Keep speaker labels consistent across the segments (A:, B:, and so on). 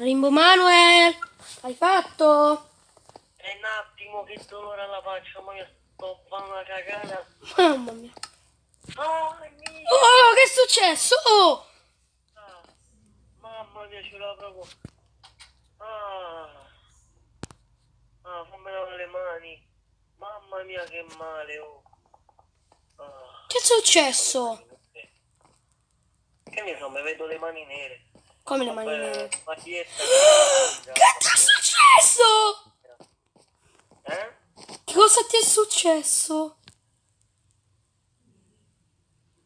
A: Rimbo Manuel, hai fatto?
B: È un attimo che dolore alla faccia, ma io sto facendo una cagata.
A: Mamma mia.
B: Ah, mia.
A: Oh, che è successo? Oh!
B: Ah, mamma mia, ce l'ho proprio. Ah, fammi lavare le mani. Mamma mia, che male, oh.
A: Che è
B: Ah,
A: successo?
B: che ne so, mi vedo le mani nere.
A: Come le mani
B: Vabbè,
A: nere?
B: maglietta che si asciuga.
A: Che ti è successo?
B: Eh?
A: Che cosa ti è successo?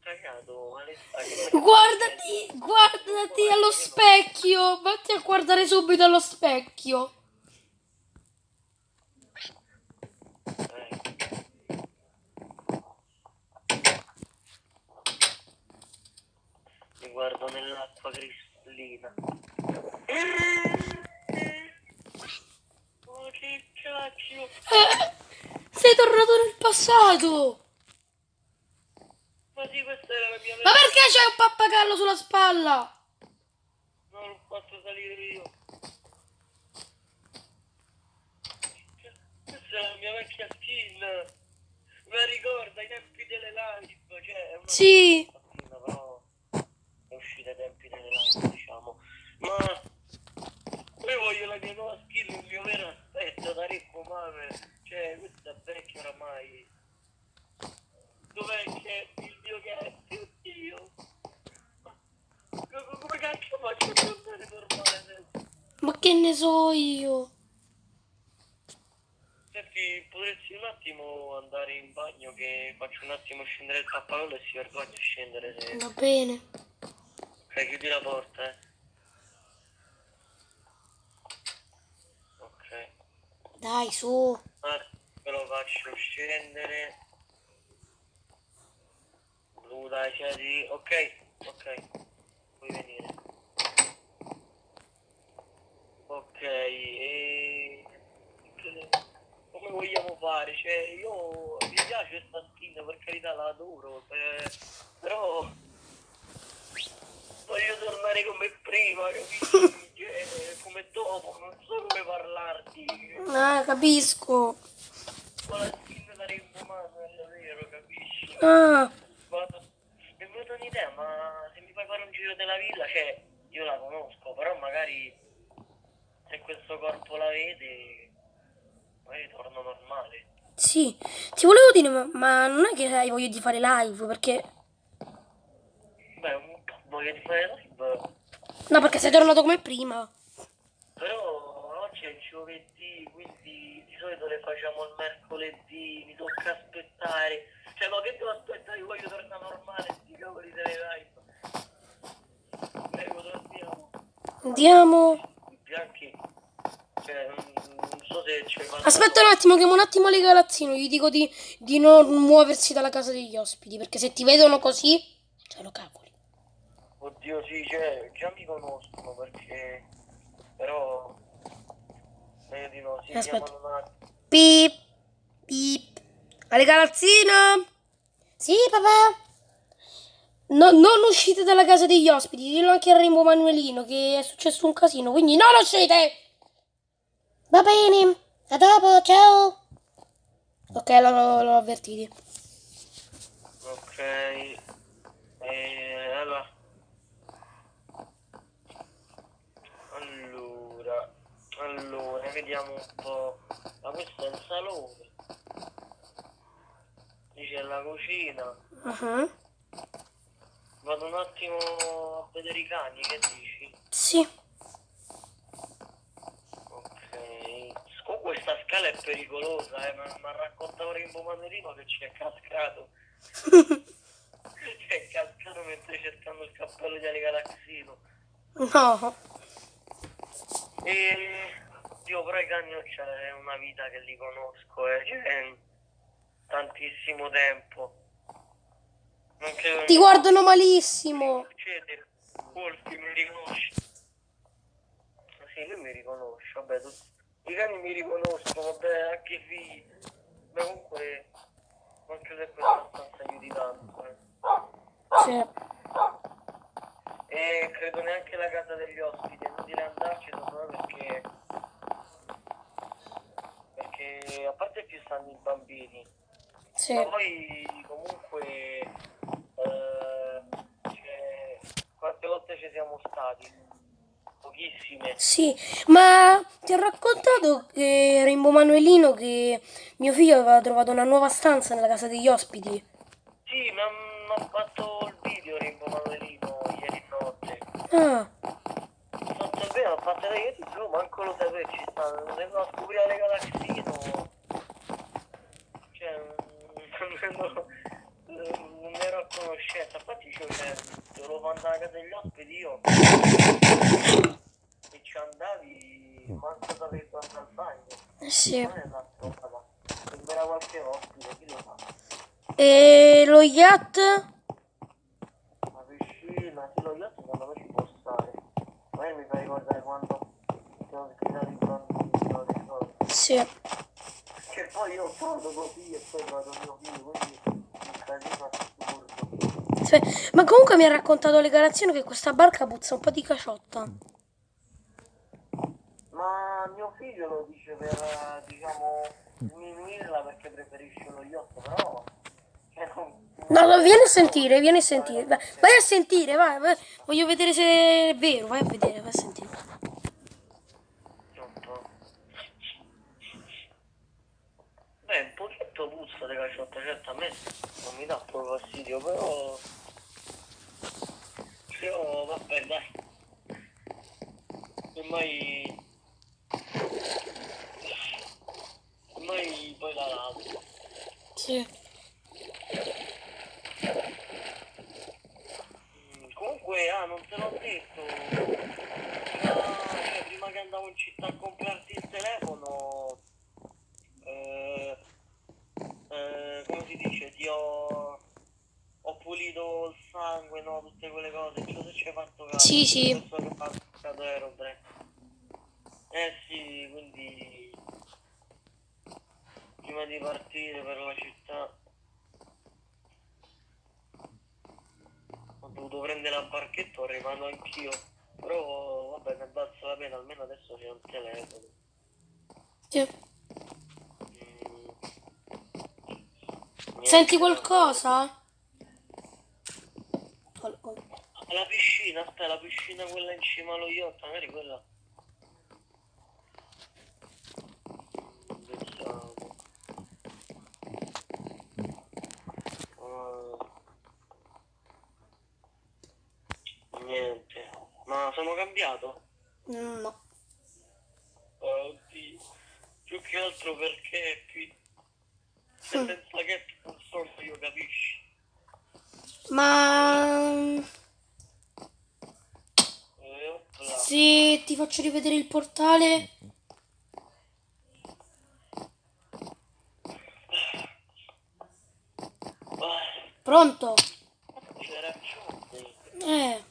B: Cagato, male sta, che me ne
A: Guardati allo specchio. Vatti a guardare subito allo specchio.
B: Mi guardo nell'acqua cristallina. Oh, che cacchio!
A: Sei tornato nel passato.
B: Ma sì, questa era la mia
A: Ma
B: vecchia.
A: perché c'hai un pappagallo sulla spalla?
B: Non l'ho fatto salire io. Questa è la mia vecchia skin. Me la ricorda i tempi delle live. Cioè, è una
A: Sì.
B: skin, però è uscita ai tempi delle live, diciamo. Ma io voglio la mia nuova skin, il mio vero aspetto da Ricco Mame. Cioè, questa è vecchia oramai. Dov'è che il mio gatto? Oddio. Come cacchio faccio a tornare normale adesso?
A: Ma che ne so io?
B: Senti, potresti un attimo andare in bagno che faccio un attimo scendere il cappello e si vergogna a scendere se...
A: Va bene.
B: Ok, chiudi la porta, eh. Ok.
A: Dai, su.
B: Ve lo faccio scendere. Blu, dai, scedi. Ok, ok. Puoi venire. Ok, e... come vogliamo fare? Cioè, io mi piace questa skin, per carità la adoro, però voglio tornare come prima, capisci? Cioè, come dopo, non so come parlarti.
A: Ah, capisco.
B: Con la skin da Rainbow Manuel, vero, capisci?
A: Ah,
B: Ma mi è venuta un'idea, ma se mi fai fare un giro della villa, cioè, io la conosco, però magari se questo corpo la vede, magari torno normale.
A: sì. Ti volevo dire, ma non è che hai voglia di fare live, perché...
B: Beh, un po' voglia di fare live,
A: No, perché sei tornato come prima.
B: però oggi è giovedì, quindi di solito le facciamo il mercoledì, mi tocca aspettare. Cioè, ma che devo aspettare? Io voglio tornare normale, sti cavoli delle live. Prego, torniamo.
A: Andiamo.
B: Bianchi, cioè, non so se ci hai
A: Aspetta
B: passato.
A: un attimo, chiamo un attimo le Galazzino. Gli dico di non muoversi dalla casa degli ospiti, perché se ti vedono così, sono cavoli.
B: Oddio, sì, cioè, già mi conoscono perché... Però... meglio di no, sì,
A: Aspetta.
B: chiamano un attimo.
A: Pip, pip. Ale Galazzino? Sì, papà? No, non uscite dalla casa degli ospiti, dillo anche a Rainbow Manuelino che è successo un casino, quindi non uscite! Va bene, a dopo, ciao! Ok, l'ho avvertiti.
B: Ok, allora... Allora, vediamo un po'. Ma questo è il salone. Qui c'è la cucina.
A: Uh-huh.
B: Vado un attimo a vedere i cani, che dici?
A: Sì.
B: Ok. Questa scala è pericolosa, mi ha raccontato Rainbow Manerino che ci è cascato. È cascato mentre cercando il cappello di Ale Galazzino.
A: No.
B: E io però i cani c'è una vita che li conosco, c'è tantissimo tempo. Non credo
A: Ti guardano malissimo.
B: succede. Wolfi mi riconosce. Sì, lui mi riconosce, vabbè, i cani mi riconoscono, vabbè, anche i figli. Beh, comunque, non credo che questa stanza aiuti tanto.
A: Sì.
B: E credo neanche la casa degli ospiti, è inutile andarci, sono stanno i bambini.
A: Sì.
B: Ma poi comunque quante volte ci siamo stati? Pochissime.
A: Sì, ma ti ho raccontato che Rainbow Manuelino che mio figlio aveva trovato una nuova stanza nella casa degli ospiti.
B: Sì, mi ha fatto il video Rimbo Manuelino ieri notte.
A: Ah,
B: Fatto bene, l'ho fatto io ti giuro, manco lo sapevo, ci sta, vengo a scoprire le galaxino. Cioè, non ero a conoscenza, infatti dovevo andare a casa degli ospiti io. E ci andavi, manco sapevi andare al bagno.
A: sì.
B: Non è una strada, sembrava qualche ospite, chi lo sa.
A: E lo yacht?
B: La piscina, sì, lo yacht secondo me ci può stare. Magari mi fa ricordare quando siamo sgridati i bambini, no, le cose.
A: Sì.
B: Che poi io sono così e poi vado mio figlio, quindi un casino assurdo.
A: Sì. Ma comunque mi ha raccontato le garanzie che questa barca puzza un po' di caciotta.
B: Ma mio figlio lo dice per, diciamo, sminuirla perché preferisce lo yacht, però... Cioè,
A: No, vieni a sentire, vieni a sentire. Vai a sentire, vai. Voglio vedere se è vero, vai a vedere, vai a sentire.
B: Beh, un pochetto puzza di caciotta, certo a me non mi dà proprio fastidio, però... Io, vabbè, dai. Ormai poi la lavo.
A: Sì.
B: Comunque, non te l'ho detto. Prima che andavo in città a comprarti il telefono, come si dice, ho pulito il sangue, no, tutte quelle cose, non so se ci hai fatto caso.
A: Sì, sì.
B: Questo che ho fatto Aerobre. Sì, quindi prima di partire per la città ho dovuto prendere la barchetta, ho rimasto anch'io. Però vabbè, ne balza la pena, almeno adesso c'è un telefono.
A: Sì.
B: Niente,
A: Senti qualcosa?
B: La piscina, aspetta, la piscina quella in cima allo yacht, magari quella. Pensavo. Niente. Ma sono cambiato?
A: No.
B: Oddio. Più che altro perché qui senza che non sono io, capisci?
A: Ma
B: Opla.
A: se ti faccio rivedere il portale? Pronto?
B: C'è ragione.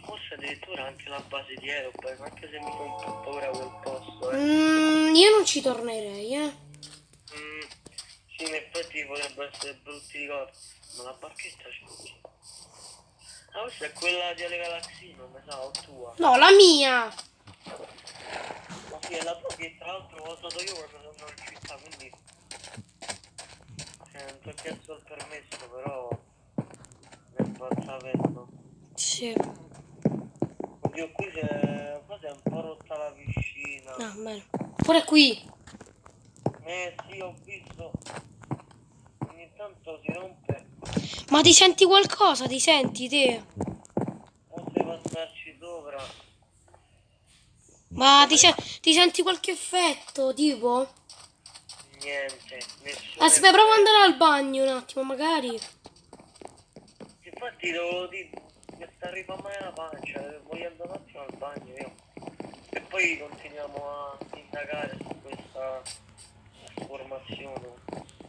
B: Forse addirittura anche la base di Aerobe, anche se mi fa un po' paura quel posto,
A: Io non ci tornerei,
B: Sì, in effetti potrebbe essere brutti ricordi, ma la barchetta c'è qui. Ah, questa è quella di Ale Galaxino, mi sa, o tua.
A: No, la mia!
B: Ma sì, è la tua che tra l'altro l'ho usato io quando sono in città, quindi... non ti ho chiesto il permesso, però... ne balza vento.
A: Sì.
B: Oddio, qui c'è... qua si è un po' rotta la piscina.
A: Ah, bene. Pure qui.
B: Sì, ho visto. Ogni tanto si rompe.
A: Ma ti senti qualcosa? Ti senti te?
B: Potrei passarci sopra.
A: Ma ti senti qualche effetto, tipo?
B: Niente, nessuno.
A: Aspetta, provo ad andare al bagno un attimo, magari.
B: Infatti devo dire, mi sta arrivando male la pancia, voglio andare un attimo al bagno io. E poi continuiamo a indagare su questa trasformazione,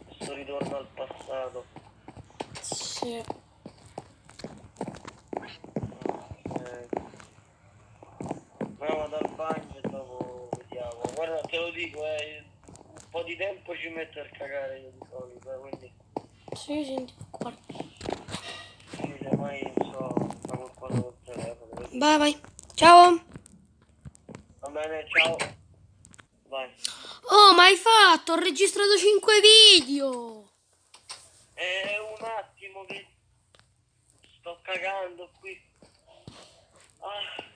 B: questo ritorno al passato.
A: Sì.
B: Vado al bagno e dopo vediamo. Guarda, te lo dico, un po' di tempo ci metto a cagare io di solito, quindi
A: Sì, senti qua.
B: se mai so, fa qualcosa col telefono. Quindi...
A: Vai, vai. Ciao.
B: Va bene, ciao. Vai.
A: Oh, ma hai fatto? Ho registrato 5 video.
B: È un attimo che sto cagando qui.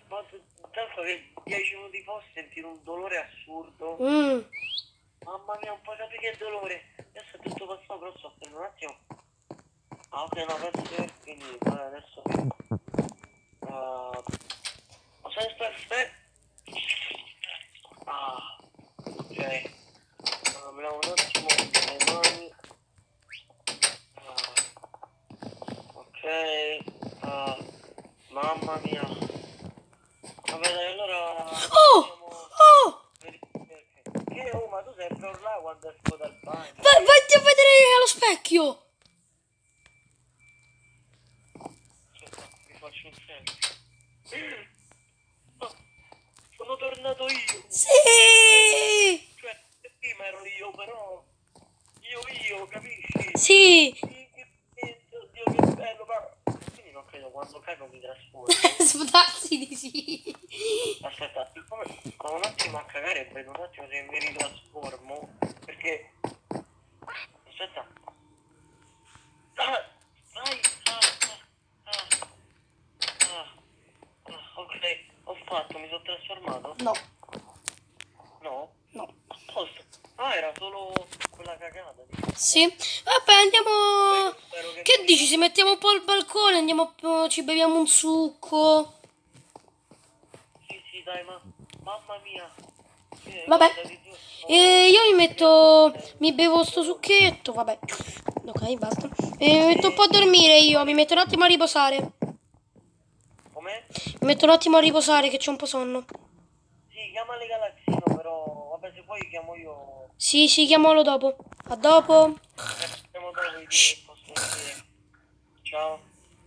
B: Ma tanto che 10 minuti fa ho sentito un dolore assurdo.
A: Mm.
B: Mamma mia, un po' capi che dolore. Adesso è tutto passato, però sto per un attimo. Ah, ok, no, penso di aver finito. Adesso finito. Aspetta, aspetta. Ok. Allora, un attimo le mani. Ok. Mamma mia. Vabbè, dai, allora
A: Oh!
B: possiamo
A: Oh!
B: verificare. Che, oh, ma tu sei proprio là quando esco dal bagno.
A: Vatti a vedere allo specchio.
B: Aspetta, mi faccio un selfie. Oh, sono tornato io.
A: Sì!
B: Cioè, prima ero io, però io, capisci?
A: Sì!
B: Oddio, che bello, ma quindi non credo quando cago mi trasformo.
A: Sputarsi di sì.
B: Aspetta, siccome sto un attimo a cagare e vedo un attimo se mi ritrasformo, perché... Aspetta. Vai! Ok, ho fatto, mi sono trasformato?
A: No,
B: No?
A: no.
B: A posto. Era solo quella cagata.
A: Sì. Vabbè, andiamo.
B: Spero che
A: Che
B: mi
A: dici? Se mettiamo un po' al balcone, andiamo, ci beviamo un succo.
B: Sì, dai, ma mamma mia.
A: Vabbè.
B: Guarda, di giù.
A: E io mi metto. Mi bevo sto succhetto. Vabbè. Ok, basta. E mi metto un po' a dormire io. Mi metto un attimo a riposare.
B: Com'è?
A: Mi metto un attimo a riposare che c'ho un po' sonno.
B: Sì, chiamale Galaxino, però vabbè, se vuoi chiamo io.
A: Sì, sì, chiamalo dopo. A dopo.
B: Chiamo dopo i video
A: Shh.
B: che posso dire. Ciao.